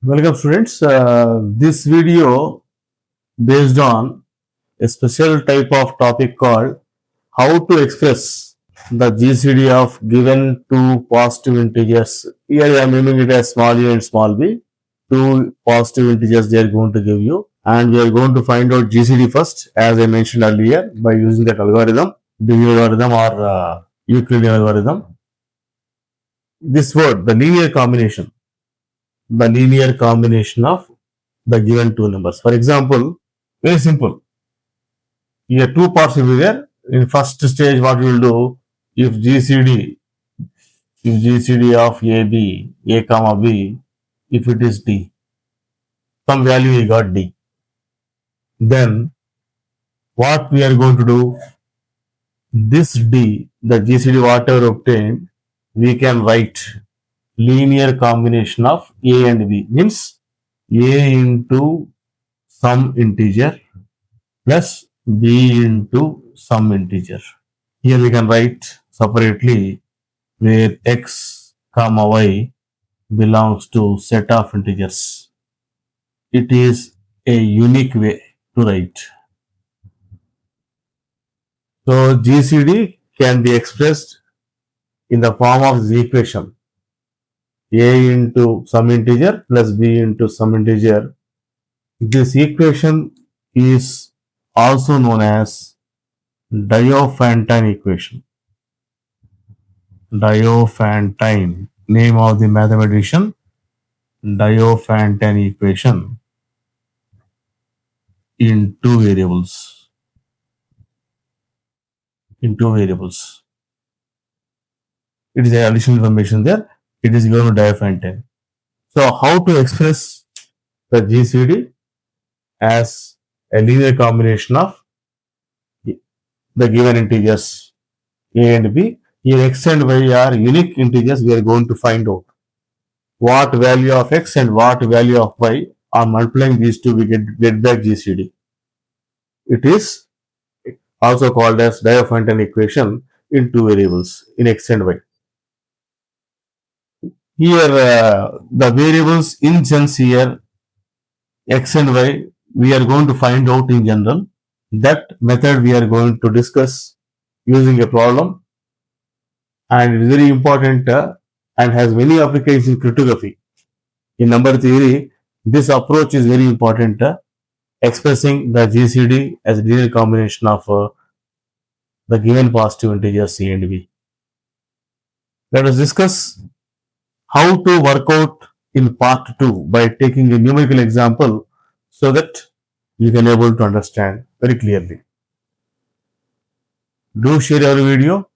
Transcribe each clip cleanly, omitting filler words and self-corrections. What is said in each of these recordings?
Welcome students. This video based on a special type of topic called how to express the GCD of given two positive integers. Here I am naming it as small a and small b. Two positive integers they are going to give you, and we are going to find out GCD first, as I mentioned earlier, by using that algorithm, Dewey algorithm or Euclidean algorithm. This word, the linear combination of the given two numbers. For example, very simple. Here two parts will be there. In first stage, what we will do, if GCD of A comma B, if it is D, some value we got D. Then what we are going to do, this D, the GCD whatever obtained, we can write linear combination of A and B, means A into some integer plus B into some integer. Here we can write separately where x comma y belongs to set of integers. It is a unique way to write. So GCD can be expressed in the form of the equation A into some integer plus B into some integer. This equation is also known as Diophantine equation. Diophantine, name of the mathematician, Diophantine equation in two variables. It is an additional information there. It is given to Diophantine. So how to express the GCD as a linear combination of the given integers A and B. Here x and y are unique integers. We are going to find out what value of x and what value of y. On multiplying these two, we get back GCD. It is also called as Diophantine equation in two variables, in x and y. Here the variables in sense here x and y we are going to find out in general. That method we are going to discuss using a problem, and it is very important and has many applications in cryptography. In number theory, this approach is very important, expressing the GCD as a linear combination of the given positive integers A and B. Let us discuss how to work out in part 2 by taking a numerical example so that you can able to understand very clearly. Do share our video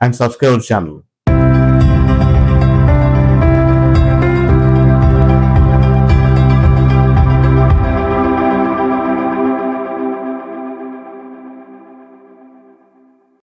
and subscribe our channel.